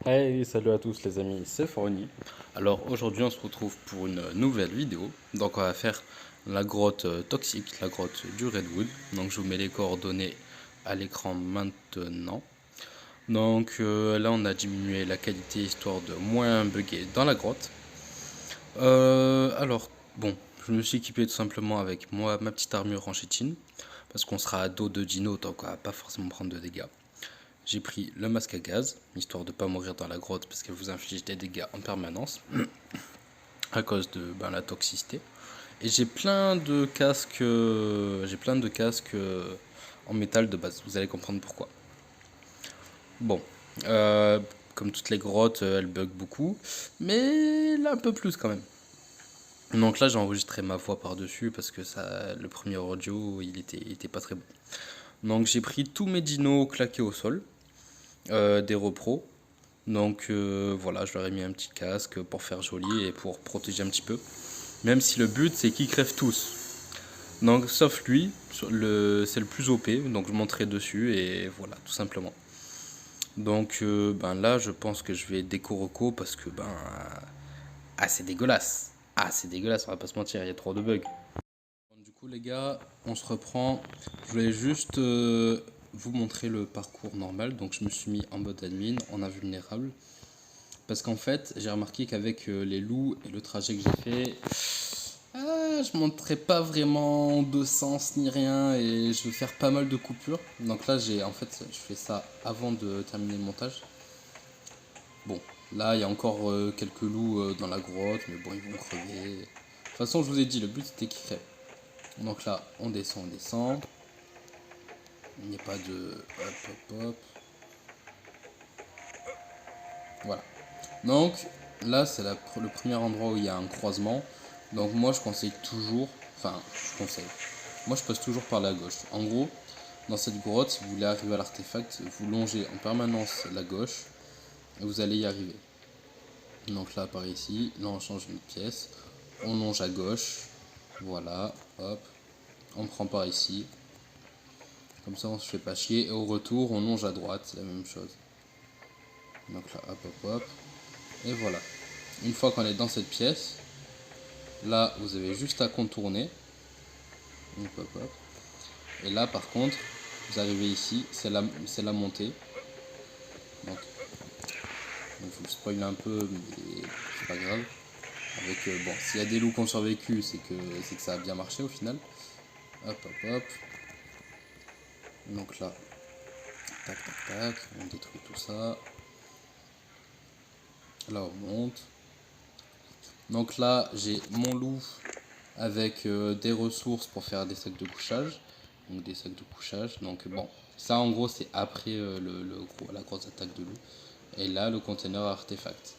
Hey, salut à tous les amis, c'est Forni. Alors aujourd'hui on se retrouve pour une nouvelle vidéo. Donc on va faire la grotte toxique, la grotte du Redwood. Donc je vous mets les coordonnées à l'écran maintenant. Donc là on a diminué la qualité histoire de moins bugger dans la grotte. Alors bon, je me suis équipé tout simplement avec moi ma petite armure en chétine. Parce qu'on sera à dos de dino donc on va pas forcément prendre de dégâts. J'ai pris le masque à gaz, histoire de ne pas mourir dans la grotte parce qu'elle vous inflige des dégâts en permanence à cause de la toxicité. Et j'ai plein de casques en métal de base. Vous allez comprendre pourquoi. Bon, euh, comme toutes les grottes, elles bug beaucoup, mais là un peu plus quand même. Donc là j'ai enregistré ma voix par-dessus parce que le premier audio il était pas très bon. Donc j'ai pris tous mes dinos claqués au sol, des repros. Donc voilà, je leur ai mis un petit casque pour faire joli et pour protéger un petit peu. Même si le but c'est qu'ils crèvent tous. Donc sauf lui, c'est le plus OP, donc je monterai dessus et voilà, tout simplement. Donc là je pense que je vais déco reco parce que c'est dégueulasse. Ah c'est dégueulasse, on va pas se mentir, il y a trop de bugs. Bon, du coup les gars, on se reprend. Je voulais juste vous montrer le parcours normal. Donc je me suis mis en mode admin, en invulnérable. Parce qu'en fait, j'ai remarqué qu'avec les loups et le trajet que j'ai fait, je montrais pas vraiment de sens ni rien et je vais faire pas mal de coupures. Donc là, je fais ça avant de terminer le montage. Bon, là, il y a encore quelques loups dans la grotte, mais bon, ils vont crever. De toute façon, je vous ai dit, le but c'était qu'ils crèvent. Donc là, on descend, on descend. Il n'y a pas de... Hop, hop, hop. Voilà. Donc là, c'est le premier endroit où il y a un croisement. Donc moi, je conseille toujours, enfin, je conseille. Moi, je passe toujours par la gauche. En gros, dans cette grotte, si vous voulez arriver à l'artefact, vous longez en permanence la gauche et vous allez y arriver. Donc là, par ici, là, on change une pièce. On longe à gauche. Voilà, hop. On prend par ici. Comme ça, on se fait pas chier. Et au retour, on longe à droite, c'est la même chose. Donc là, hop, hop, hop. Et voilà. Une fois qu'on est dans cette pièce, là, vous avez juste à contourner. Hop, hop, hop. Et là, par contre, vous arrivez ici, c'est la montée. Donc, je vous spoil un peu, mais c'est pas grave. Avec, bon, s'il y a des loups qui ont survécu, c'est que ça a bien marché au final. Hop, hop, hop. Donc là, tac, tac, tac, on détruit tout ça. Là, on monte. Donc là, j'ai mon loup avec des ressources pour faire des sacs de couchage. Donc des sacs de couchage. Donc bon, ça en gros, c'est après la grosse attaque de loup. Et là, le container artefact.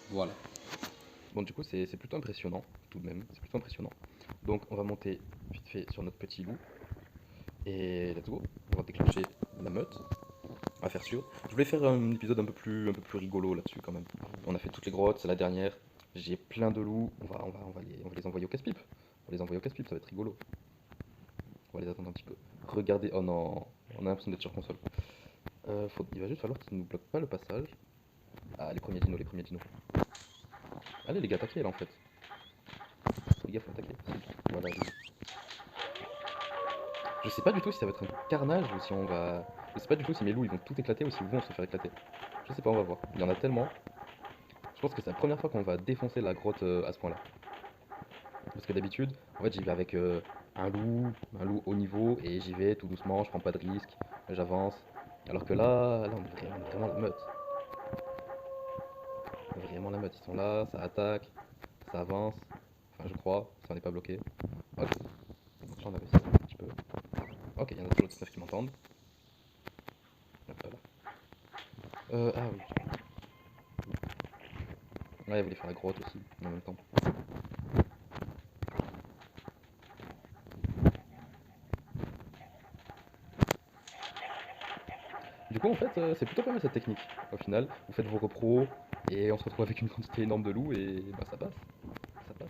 Voilà. Bon, du coup, c'est plutôt impressionnant, tout de même, c'est plutôt impressionnant. Donc, on va monter vite fait sur notre petit loup, et let's go, on va déclencher la meute, à faire sûr. Je voulais faire un épisode un peu plus rigolo là-dessus quand même. On a fait toutes les grottes, c'est la dernière, j'ai plein de loups, on va les envoyer au casse-pipe. On va les envoyer au casse-pipe, ça va être rigolo. On va les attendre un petit peu. Regardez, oh non, on a l'impression d'être sur console. Il va juste falloir qu'ils ne nous bloquent pas le passage. Ah, les premiers dinos, les premiers dinos. Allez les gars, attaquez là en fait. Les gars, faut attaquer. Voilà, je sais pas du tout si ça va être un carnage ou si on va. Je sais pas du tout si mes loups ils vont tout éclater ou si ils vont se faire éclater. Je sais pas, on va voir. Il y en a tellement. Je pense que c'est la première fois qu'on va défoncer la grotte à ce point-là. Parce que d'habitude, en fait, j'y vais avec un loup haut niveau et j'y vais tout doucement, je prends pas de risques, j'avance. Alors que là, on est vraiment la meute. On est vraiment la meute. Ils sont là, ça attaque, ça avance. Enfin, je crois, ça n'est pas bloqué. Ok, donc là on a réussi un petit peu. Ok, il y en a toujours 19 qui m'entendent. Hop là. Ah oui, ouais, il voulait faire la grotte aussi, en même temps. Du coup, en fait, c'est plutôt pas mal cette technique. Au final, vous faites vos repros et on se retrouve avec une quantité énorme de loups et bah ça passe. Ça passe.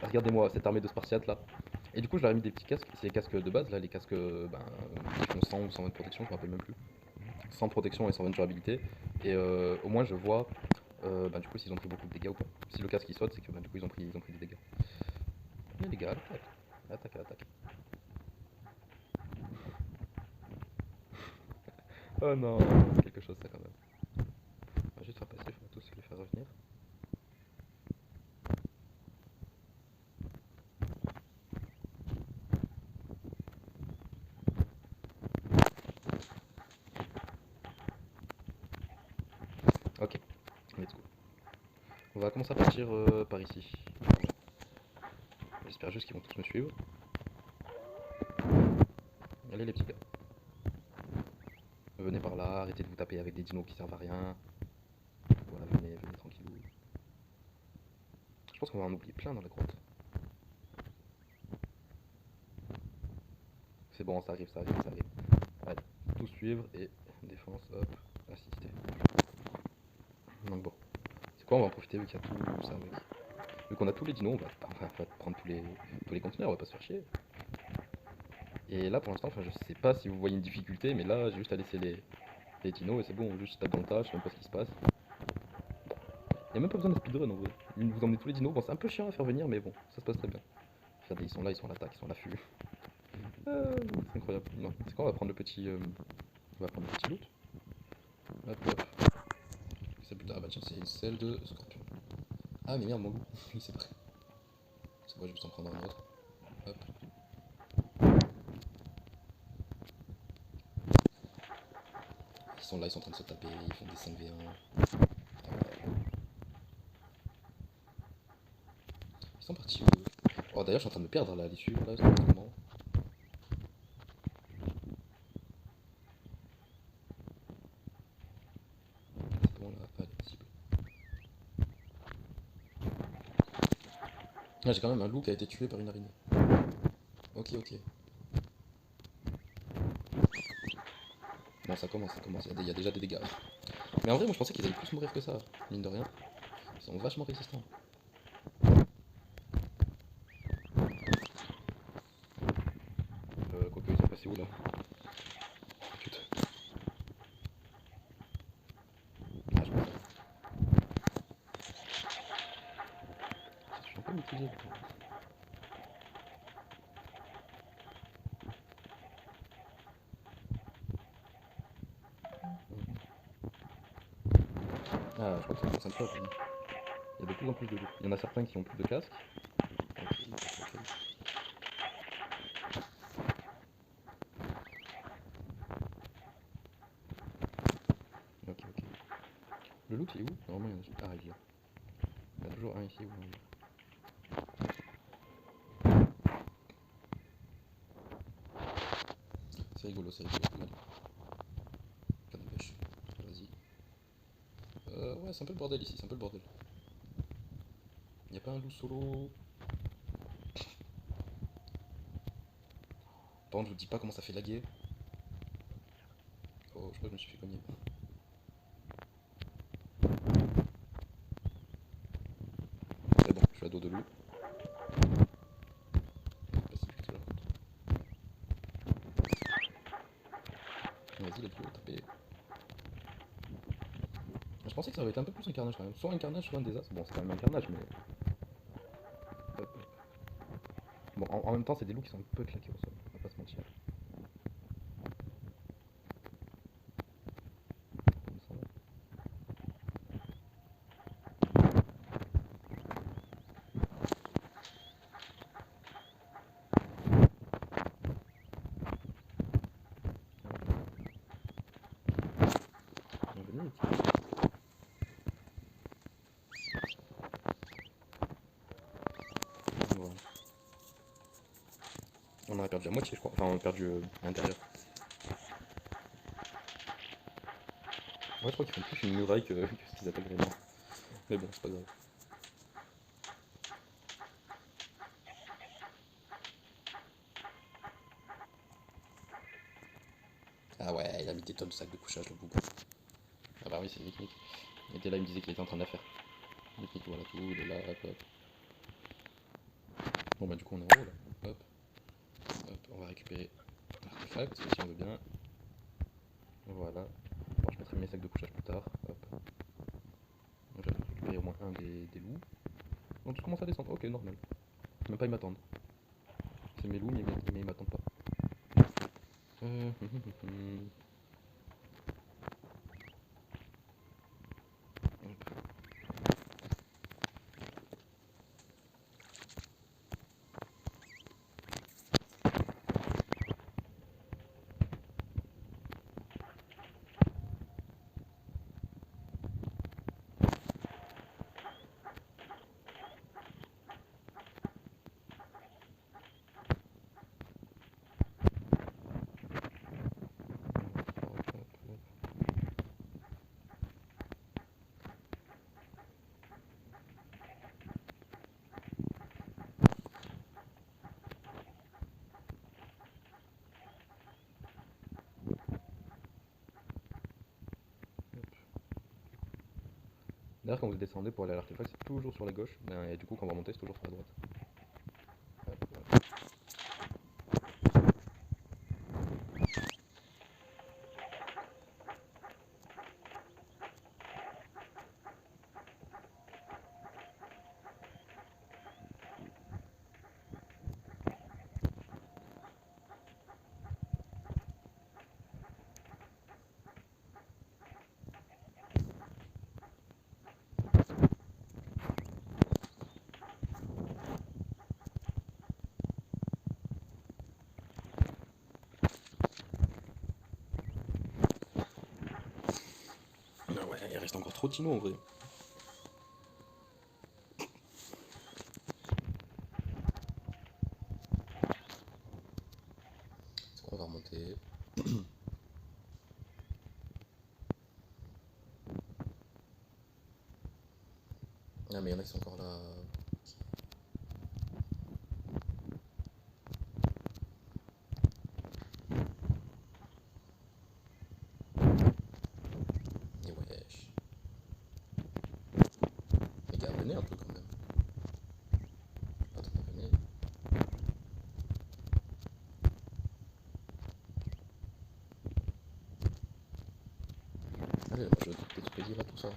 Regardez-moi cette armée de Spartiates là. Et du coup, je leur ai mis des petits casques. C'est les casques de base là, les casques qui font 100 ou 120 de protection, je me rappelle même plus. sans protection et sans bonne durabilité. Et au moins je vois bah, du coup s'ils ont pris beaucoup de dégâts ou pas. Si le casque il saute, c'est que bah, du coup ils ont pris des dégâts. Mais les gars, attaque, attaque, attaque. Oh non, c'est quelque chose ça quand même. On va juste faire passer, on va tous les faire revenir. Ok, let's go. On va commencer à partir par ici. J'espère juste qu'ils vont tous me suivre. Allez les petits gars. Venez par là, arrêtez de vous taper avec des dinos qui servent à rien. Voilà, venez, venez tranquillou. Je pense qu'on va en oublier plein dans la grotte. C'est bon, ça arrive, ça arrive, ça arrive. Allez, tout suivre et défense, hop, assister. Donc bon, c'est quoi, on va en profiter vu qu'il y a tout ça avec. Vu qu'on a tous les dinos, on va prendre tous les conteneurs, on va pas se faire chier. Et là pour l'instant, enfin je sais pas si vous voyez une difficulté, mais là j'ai juste à laisser les dinos et c'est bon, juste tape dans le tas, je sais même pas ce qui se passe. Y a même pas besoin de speedrun en vrai. Vous emmenez tous les dinos, bon c'est un peu chiant à faire venir, mais bon, ça se passe très bien. Regardez, ils sont là, ils sont à l'attaque, ils sont à l'affût. C'est incroyable. Non, c'est quoi, on va prendre le petit. On va prendre le petit loot. Hop, hop. C'est plus tard, ah bah tiens, c'est celle de Scorpion. Ah mais merde, mon loup, il s'est pris. C'est bon, je vais juste en prendre un autre. Hop. Ils sont là, ils sont en train de se taper, ils font des 5v1. Ils sont partis où eux? Oh d'ailleurs, je suis en train de me perdre là, à l'issue, là, c'est comment. C'est bon là, allez, cible. Ah, j'ai quand même un loup qui a été tué par une araignée. Ok, ok. Bon, ça commence, ça commence, il y a déjà des dégâts. Mais en vrai, moi je pensais qu'ils allaient plus mourir que ça, mine de rien. Ils sont vachement résistants. Quoique, ils sont passés où là? Putain. Ah, je pense. Je suis un peu mitigé. Ah, je crois que ça commence un peu à venir. Il y a de plus en plus de loups. Il y en a certains qui ont plus de casque. Ok, ok. Ok, ok. Le loot il est où? Normalement il y en a. Ah, il est là. Il y en a toujours un ici ou un là. C'est rigolo, c'est rigolo. Allez, canne à pêche. Vas-y. Ouais, c'est un peu le bordel ici, c'est un peu le bordel. Y a pas un loup solo? Par contre, je vous dis pas comment ça fait laguer. Oh, je crois que je me suis fait cogner. C'est bon, je suis à dos de loup. Pacifique, là. Vas-y, let's go, taper. Je pensais que ça aurait été un peu plus un carnage quand même. Soit un carnage, soit un désastre. Bon, c'est quand même un carnage, mais. Hop, hop. Bon, en même temps, c'est des loups qui sont un peu claqués au sol, on va pas se mentir. Comme ça, là. Venez, les petits. Voilà. On aurait perdu la moitié, je crois. Enfin, on a perdu à l'intérieur. Ouais, je crois qu'ils font plus une muraille que ce qu'ils attaquent vraiment. Mais bon, c'est pas grave. Ah ouais, il a mis des tonnes de sacs de couchage, le bougou. Ah bah oui, c'est Nick Nick. Il était là, il me disait qu'il était en train de la faire. Nick Nick, voilà tout, il est là, hop hop. Bon bah du coup on est en haut là. Hop, hop, on va récupérer l'artefact si on veut bien. Voilà. ferai mes sacs de couchage plus tard. Hop. J'ai récupéré au moins un des loups. Donc je commence à descendre, ok, normal. Même pas y m'attendre. C'est mes loups, mais ils m'attendent pas. Euh, D'ailleurs, quand vous descendez pour aller à l'artefact, c'est toujours sur la gauche, et du coup, quand on va monter, c'est toujours sur la droite. Hop, hop. Ah ouais, il reste encore trop de tino en vrai. On va remonter. Ah, mais il y en a qui sont encore là. Et wesh. Les gars, venez un peu quand même. Attends, venez. Allez, moi je vais tout détruire là, tout ça.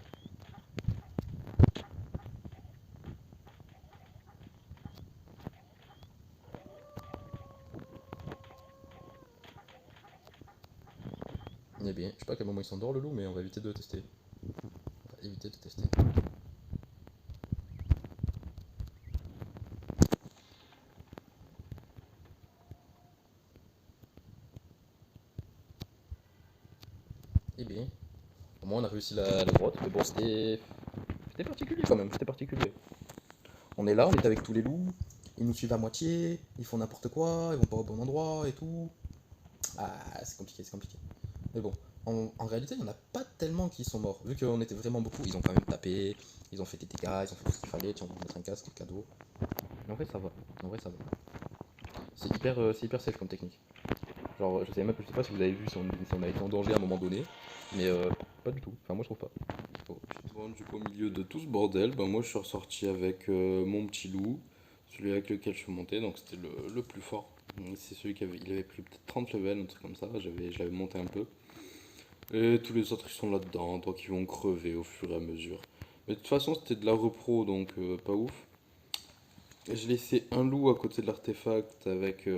Eh bien, je sais pas à quel moment il s'endort le loup, mais on va éviter de tester. On va éviter de tester. Eh bien, au moins on a réussi la grotte, mais bon, c'était particulier quand même, c'était particulier. On est là, on est avec tous les loups, ils nous suivent à moitié, ils font n'importe quoi, ils vont pas au bon endroit et tout. Ah, c'est compliqué, c'est compliqué. Mais bon, en réalité, il n'y en a pas tellement qui sont morts. Vu qu'on était vraiment beaucoup, ils ont quand même tapé, ils ont fait des dégâts, ils ont fait tout ce qu'il fallait, tiens, on va mettre un casque, cadeau. Mais en vrai, ça va. En vrai, ça va. C'est hyper safe comme technique. Genre, je sais pas si vous avez vu si on a été en danger à un moment donné, mais pas du tout. Enfin, moi, je trouve pas. Bon, justement, du coup, au milieu de tout ce bordel, ben moi je suis ressorti avec mon petit loup, celui avec lequel je suis monté, donc c'était le plus fort. C'est celui il avait pris peut-être 30 levels, un truc comme ça, je l'avais monté un peu. Et tous les autres ils sont là-dedans, donc ils vont crever au fur et à mesure. Mais de toute façon, c'était de la repro, donc pas ouf. Et j'ai laissé un loup à côté de l'artefact avec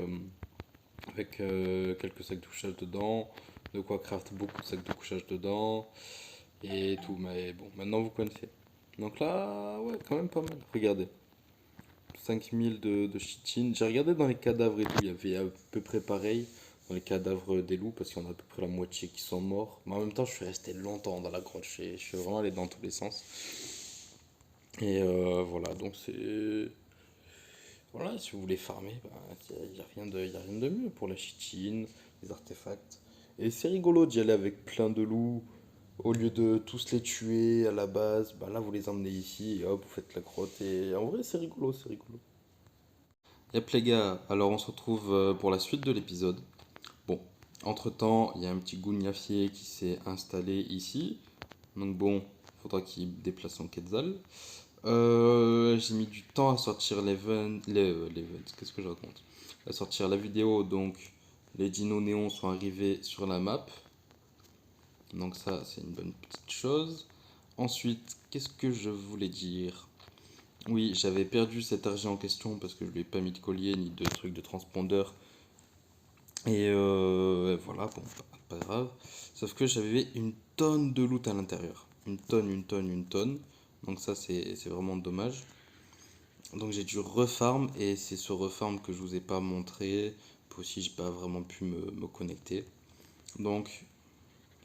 quelques sacs de couchage dedans, de quoi craft beaucoup de sacs de couchage dedans et tout. Mais bon, maintenant vous connaissez. Donc là, ouais, quand même pas mal. Regardez, 5000 de chitine. J'ai regardé dans les cadavres et tout, il y avait à peu près pareil dans les cadavres des loups parce qu'il y en a à peu près la moitié qui sont morts. Mais en même temps, je suis resté longtemps dans la grotte. Je suis vraiment allé dans tous les sens. Et voilà, donc c'est. Voilà, si vous voulez farmer, il n'y a rien de mieux pour la chitine, les artefacts. Et c'est rigolo d'y aller avec plein de loups. Au lieu de tous les tuer à la base, bah là vous les emmenez ici et hop, vous faites la grotte. Et en vrai, c'est rigolo, c'est rigolo. Yep les gars, alors on se retrouve pour la suite de l'épisode. Bon, entre-temps, il y a un petit gougnafier qui s'est installé ici. Donc bon, faudra qu'il déplace son quetzal. J'ai mis du temps à sortir l'event, qu'est-ce que je raconte? À sortir la vidéo, donc les dinos néons sont arrivés sur la map. Donc ça, c'est une bonne petite chose. Ensuite, qu'est-ce que je voulais dire? Oui, j'avais perdu cet argent en question parce que je lui ai pas mis de collier ni de truc de transpondeur. Et voilà, bon, pas grave. Sauf que j'avais une tonne de loot à l'intérieur. Une tonne, une tonne, une tonne. Donc ça, c'est vraiment dommage. Donc j'ai dû refarm et c'est ce refarm que je vous ai pas montré. Puis aussi, j'ai pas vraiment pu me connecter. Donc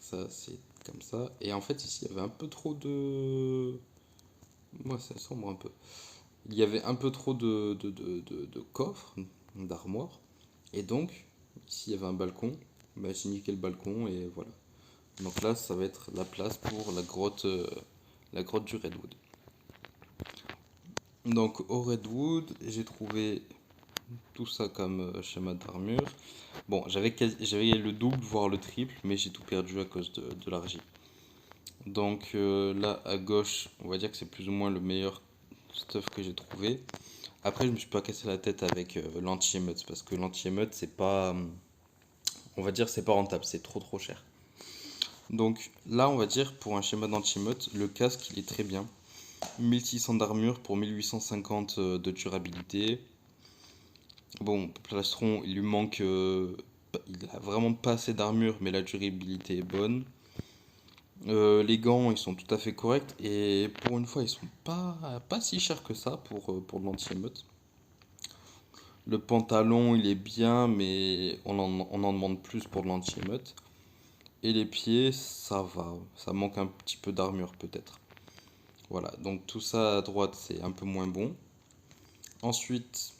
ça, c'est comme ça. Et en fait, ici, il y avait un peu trop de... Moi, ça sombre un peu. Il y avait un peu trop de coffres, d'armoires. Et donc, ici, il y avait un balcon. Bah, j'ai niqué le balcon et voilà. Donc là, ça va être la place pour la grotte du Redwood. Donc au Redwood, j'ai trouvé tout ça comme schéma d'armure. Bon, j'avais le double, voire le triple, mais j'ai tout perdu à cause de l'argile. Donc là, à gauche, on va dire que c'est plus ou moins le meilleur stuff que j'ai trouvé. Après, je me suis pas cassé la tête avec l'anti-émeute, parce que l'anti-émeute, c'est pas... on va dire c'est pas rentable, c'est trop cher. Donc là, on va dire, pour un schéma d'anti-émeute, le casque, il est très bien. 1600 d'armure pour 1850 de durabilité. Bon, plastron, il lui manque... il a vraiment pas assez d'armure, mais la durabilité est bonne. Les gants, ils sont tout à fait corrects. Et pour une fois, ils sont pas si chers que ça pour de l'anti-émeute. Le pantalon, il est bien, mais on en demande plus pour de l'anti-émeute. Et les pieds, ça va. Ça manque un petit peu d'armure, peut-être. Voilà, donc tout ça à droite, c'est un peu moins bon. Ensuite,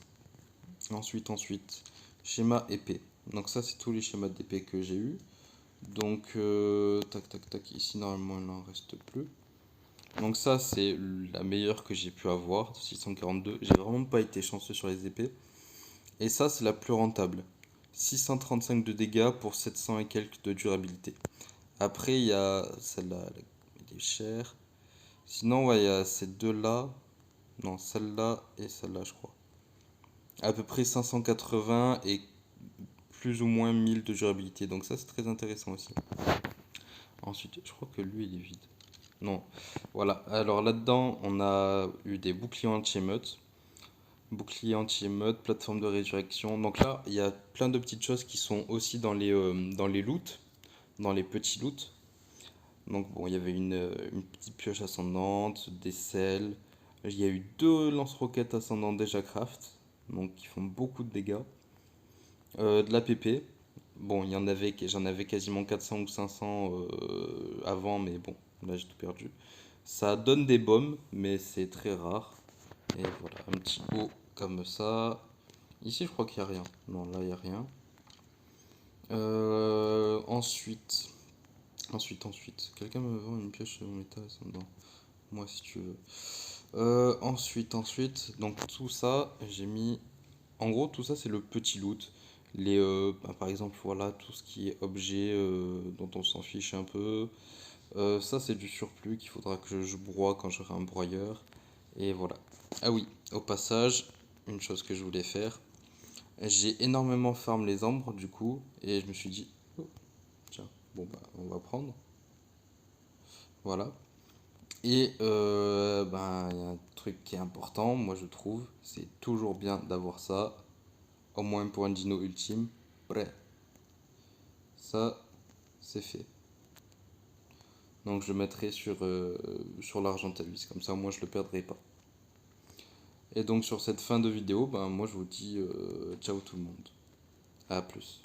schéma épée. Donc ça, c'est tous les schémas d'épée que j'ai eu. Donc, tac, tac, tac, ici, normalement, il n'en reste plus. Donc ça, c'est la meilleure que j'ai pu avoir, 642. J'ai vraiment pas été chanceux sur les épées. Et ça, c'est la plus rentable. 635 de dégâts pour 700 et quelques de durabilité. Après, il y a celle-là, elle est chère. Sinon, ouais, il y a ces deux-là. Non, celle-là et celle-là, je crois. À peu près 580 et plus ou moins 1000 de durabilité. Donc ça, c'est très intéressant aussi. Ensuite, je crois que lui, il est vide. Non. Voilà. Alors là-dedans, on a eu des boucliers anti-émeute. Bouclier anti-émeute, plateforme de résurrection. Donc là, il y a plein de petites choses qui sont aussi dans les loots, dans les petits loots. Donc bon, il y avait une petite pioche ascendante, des selles. Il y a eu deux lance-roquettes ascendantes déjà craft, donc qui font beaucoup de dégâts. De l'APP. Bon, j'en avais quasiment 400 ou 500 avant, mais bon, là j'ai tout perdu. Ça donne des bombes, mais c'est très rare. Et voilà, un petit pot comme ça. Ici, je crois qu'il n'y a rien. Non, là, il n'y a rien. Ensuite, quelqu'un me vend une pioche en état ascendant. Moi, si tu veux. Donc tout ça, j'ai mis. En gros, tout ça, c'est le petit loot. Par exemple, voilà, tout ce qui est objet dont on s'en fiche un peu. Ça, c'est du surplus qu'il faudra que je broie quand j'aurai un broyeur. Et voilà. Ah oui, au passage, une chose que je voulais faire. J'ai énormément farm les ambres, du coup. Et je me suis dit, oh, tiens, bon, bah, on va prendre. Voilà. Et ben, il y a un truc qui est important, moi je trouve, c'est toujours bien d'avoir ça, au moins pour un dino ultime. Bref, ça c'est fait. Donc je le mettrai sur l'Argentavis, comme ça moi je le perdrai pas. Et donc sur cette fin de vidéo, ben moi je vous dis ciao tout le monde. À plus.